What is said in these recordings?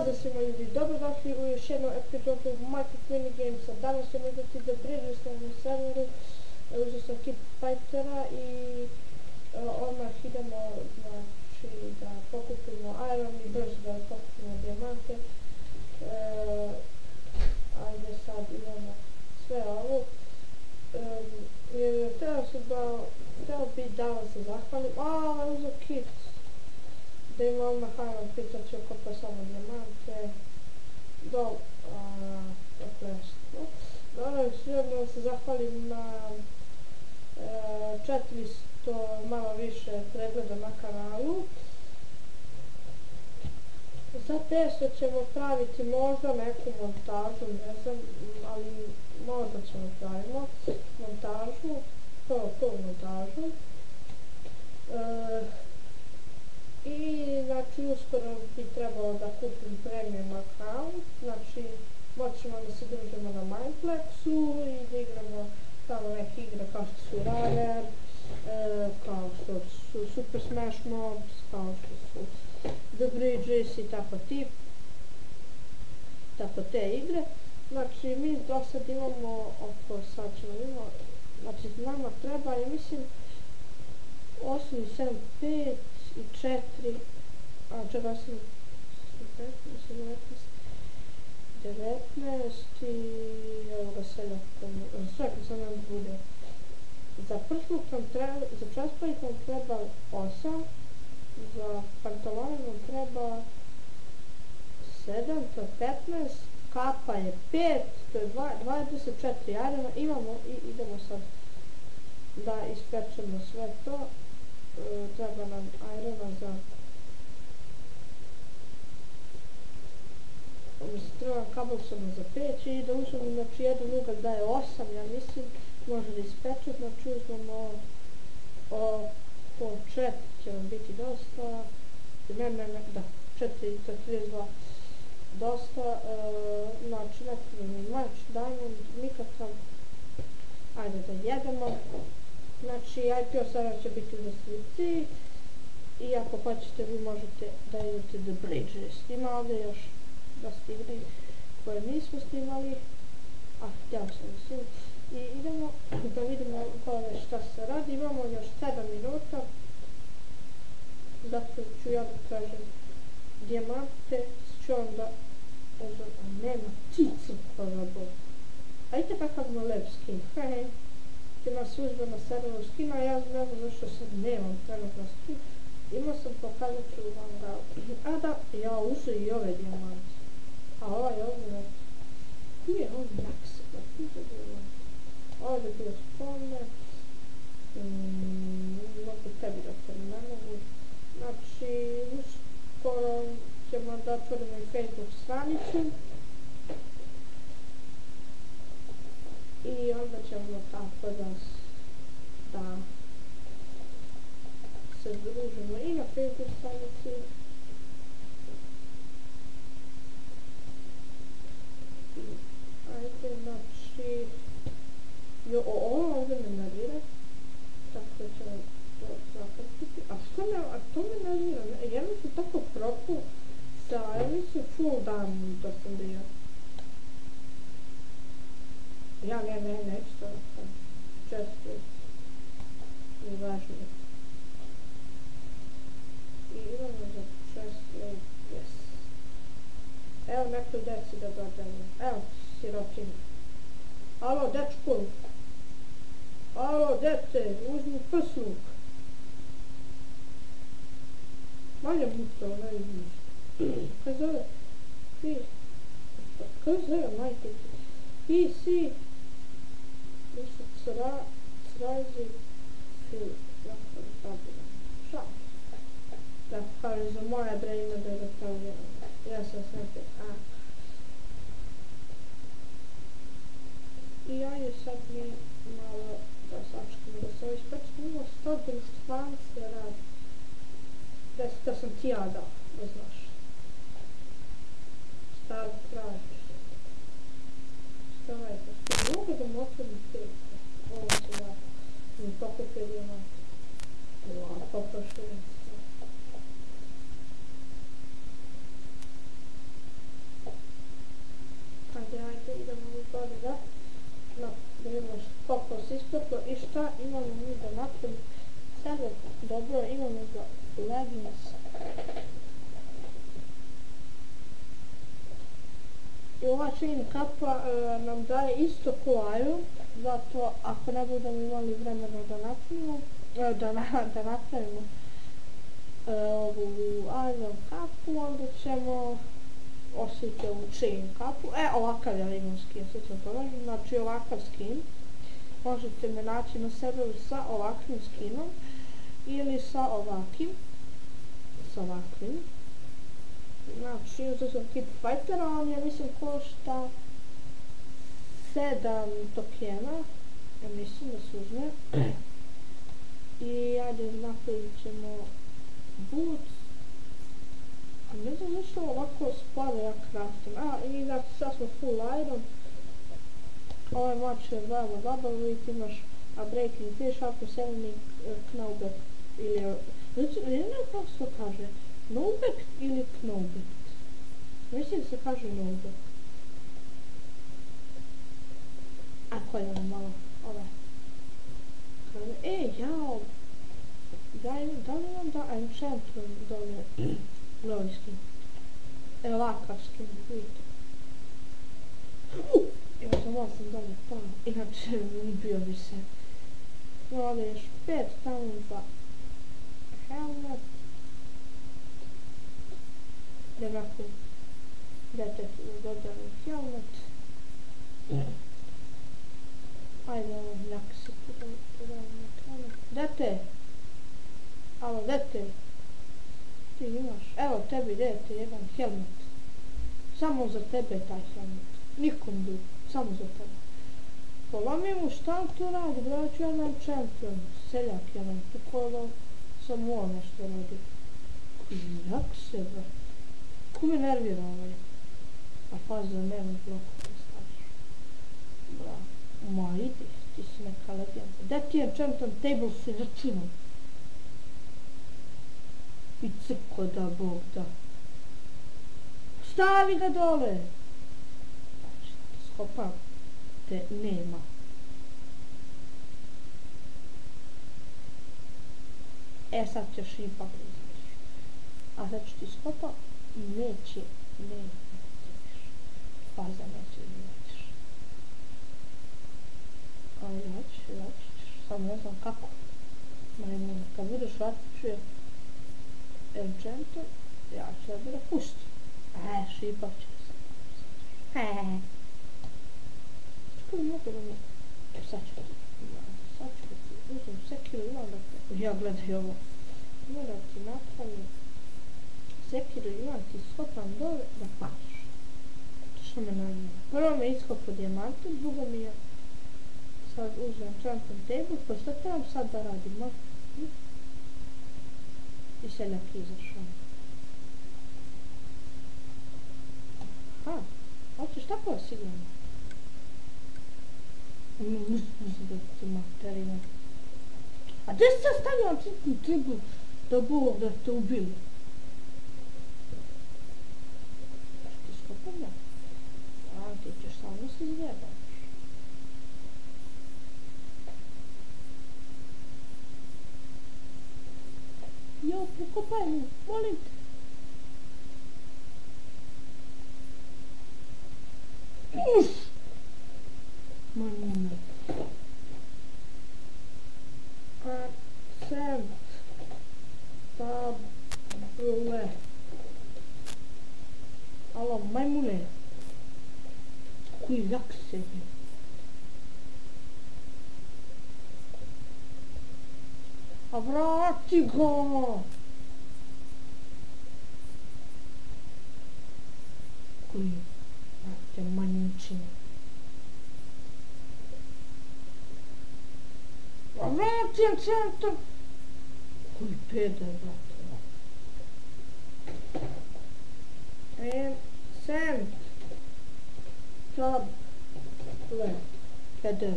Pozdrav svima ljudi, dobrodošli u još jednu epizodu Minecraft Minigamesa. Danas ćemo igrati The Bridges na serveru. Uzeo sam Keep Fightera i odmah idemo da pokupimo iron i brzo da pokupimo dijamante. Ajde sad idemo sve ovo. Htio bi da vam se zahvalim. Uzeo kit. Da ima odmah Iron Pit, će okopati samo dijamante. Želim se zahvalim na 400 malo više pregleda na kanalu. Za testo ćemo praviti možda neku montažu, ne znam, ali možda ćemo pravimo montažu, prvu montažu. I znači uskoro bi trebalo da kupim premium account, znači moćemo da se družimo na Mineplexu i da igramo tamo neke igre kao što su Runner, kao što su Super Smash Mobs, kao što su The Bridges i tako te igre. Znači mi do sad imamo znači nama treba, ja mislim, 8 i 7, 5 i 4, čega sam 19 i evo ga sve kad sam nam bude. Za časpovik nam treba 8, za pantalone nam treba 7, to je 15, kapa je 5, to je 24 arena, imamo i idemo sad da ispečemo sve to. Treba nam irona za treba kabelsona za peć i da uzmemo, znači jedan ugalj daje 8, ja mislim, može da ispeče, znači uzmemo po 4 će nam biti dosta, da, 4 to je 32 dosta, znači ne treba mi mač, diamond, nikakav, ajde da jedemo. Znači IPO server će biti u deskripciji i ako hoćete vi možete da idete The Bridges. Ima ovdje još dosta igre koje nismo snimali, a htio sam mislim. I idemo da vidimo šta se radi. Imamo još 7 minuta, zato ću ja da tražim dijamante, ću onda uzem, a nema cicu kolabo. A vidite kakav ima lep skin, hej. Ima službena serveru skina, ja ne znam zašto sad nemam trenutno skin. Imao sam, pokazat ću vam ga. A da, ja uzeo i ove dijamante. A ovaj ovdje, tu je on jakse, da tu je dijamante. Ovdje je bio spawner. Mogu tebi da to ne mogu. Znači, uskoro ćemo da otvorimo i Facebook stranicu. I onda ćemo tako da se družimo i na Facebook stranici. Ajde, znači, ovo ovdje me navira, tako da ćemo to zapustiti. A što me navira? Ja mislim tako propu sa, ja mislim full dan to sam bio. Ja neću to sam često je važnije. I idemo za često, yes. Evo nekoj deci da dodamo, evo sirotinja. Alo dečko, alo dete, uzmi prsluk. Malja muta, ona je vidiš. Kaj zove? Kaj zove majke? PC srazi film, šta? Da, kaže za moje brejme da je stavljeno. Ja sam sve I ajde sad mi malo da sačekamo da se ovo ispeče. Imamo 100 društvance radi. Da sam ti ja dao, da znaš. Stav tražiš. Šta je to? Mogu da mu otvorim pejte. Ovo se da mi pokupio dijamante. Ovako prošujem se. šta imamo mi da napravimo? Sada, dobro, imamo za leggings. I ova chain kapa nam daje isto koaju, zato ako ne budemo imali vremena da napravimo, ovu iron kapu, onda ćemo ostaviti ovu chain kapu. Ovakav ja imam skin, sad ću vam pokažem, znači ovakav skin. Možete me naći na serveru sa ovakvim skinom ili sa ovakvim. Znači, uzeo sam Keep Fightera, on ja mislim košta 7 tokena, ja mislim da se uzme. I ajde napravit ćemo boots. A ne znam zašto ovako spada ja craftim. I znači sad smo full iron. Ovaj mač je veoma zabavan, vidite imaš a breaking fish, after selling knowback ili... Znači, ne znam kako se kaže. Knowback ili knowback? Mislim da se kaže knowback. Ako je ono malo, ove. Jao! Da li imam da enchantment dole novi skin? Ovakav skin, vidite. Ja sam dole pao, inače bio bi se. Ovdje još 5 tamo za helmet. Da nakon detetu dodam helmet. Ajde ovo njaka se podavim na helmet. Dete! Alo, dete! Ti imaš, evo tebi dete jedan helmet. Samo za tebe taj helmet. Nikom drugo, samo za tebe. Polomi mu šta to radi, braću, jedan champion, seljak jedan, tako da sam ovo nešto radi. Jak se, bra. Ko me nervira ovaj? A pazi da nema bloku da staviš. Bra, ma idi, ti si neka legenda. Gde ti je enchantant table si račinom? I crko da Bog da. Stavi ga dole! Znači, skopam te nema. Sad ćeš ipak izaći. A sad ću ti skopam, neće faza neće izaći. Ali jači ćeš, samo ne znam kako. Majmuna, kad budeš čuje enchantom, ja ću da bude pusti. Šipak će se. Čekaj mi mogu da mi... Sad ću ti uzem sekiru, imam da... Ja gledaj ovo. Imam da ti napravim sekiru, imam ti skopam dole da pališ. Što me najmira. Prvo me iskopo dijamantom, drugo mi je... Sad uzem enchantom table, pa što trebam sad da radim? I seljak izašao. Hoćeš tako sigurno? Mislim da ti materina. A gdje se stavljam čitnu tribu da Bog da te ubili? Ti skopam ja? Ti ćeš samo se izgledaš. Jo, pokopaj mu, molim te. Majmune. Accent. Table. Alo, majmune. Koji jak sebi. A vrati ga! Koji? Vrate manjučine. A vrati enchantom! Koji peder, vrate. Enchantom. Table. Peder.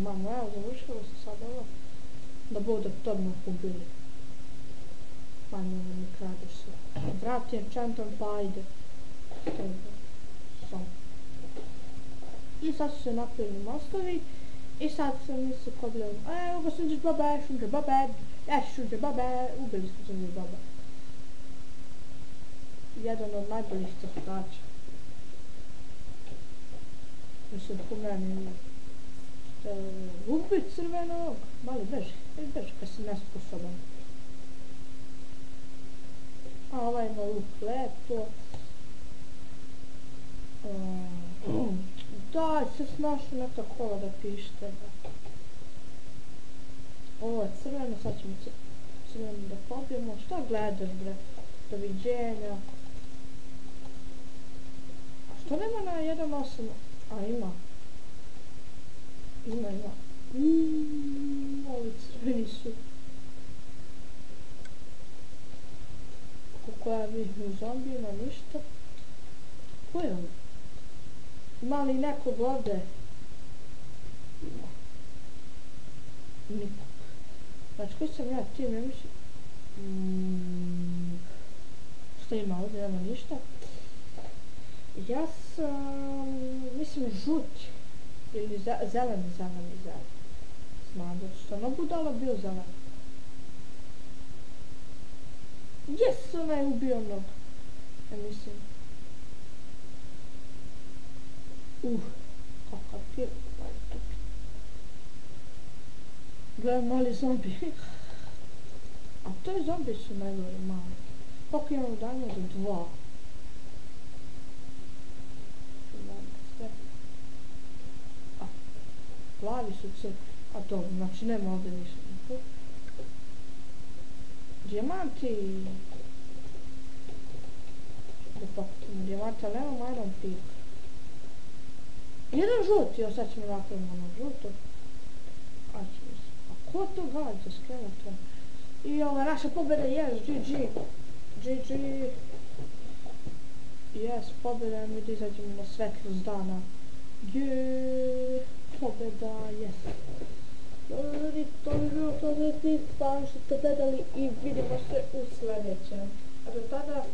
Mamo, evo, završilo se sad ovo. Da bude odmah ubili. Mamo, ne kradeš se. Vrati enchantom, pa ajde. I sad su se napili mostovi. I sad sam misli kobljom, evo ga sunđer baba, šunđer baba, šunđer baba, ubili smo sunđer baba. Jedan od najboljih crtača. Mislim, po meni, ubit crvenog, mali beži kad si nesposoban. A ovaj ima luk lepo. Daj se snašu neka kola da pišete. Ovo je crveno, sad ćemo crveno da pobijemo. Šta gledaš bre? Doviđenja. A što nema na 1.8? A ima. Ima. Ovi crveni su. Kako ja vidim u zombijima, ništa. Ko je ovo? Ima li nekog ovdje? Nikog. Znači koji sam ja tim, ja mislim... Šta ima ovdje, nema ništa. Ja sam... mislim žut. Ili zeleni. Znam da što ono budalo bio zelen. Jes, ona je ubio mnogo. Ja mislim... kakav pir, gledaj mali zombi. A to je zombi su najgori mali. Koliko imamo danja do 2. A, plavi su crkvi. A dobro, znači nema ovdje ništa. Dijamanti. Da pokutimo dijamanta, ali nemamo iron pik. Jedan žuti, evo sad ćemo napraviti ono žuto. A ko to gađa skeleton? I ova naša pobjeda, yes, GG. Yes, pobjeda, mi da izađemo na svetlost dana. Pobjeda, yes. Ljudi, to bi bilo to za tih, pa što ste gledali i vidimo se u sljedećem. A do tada...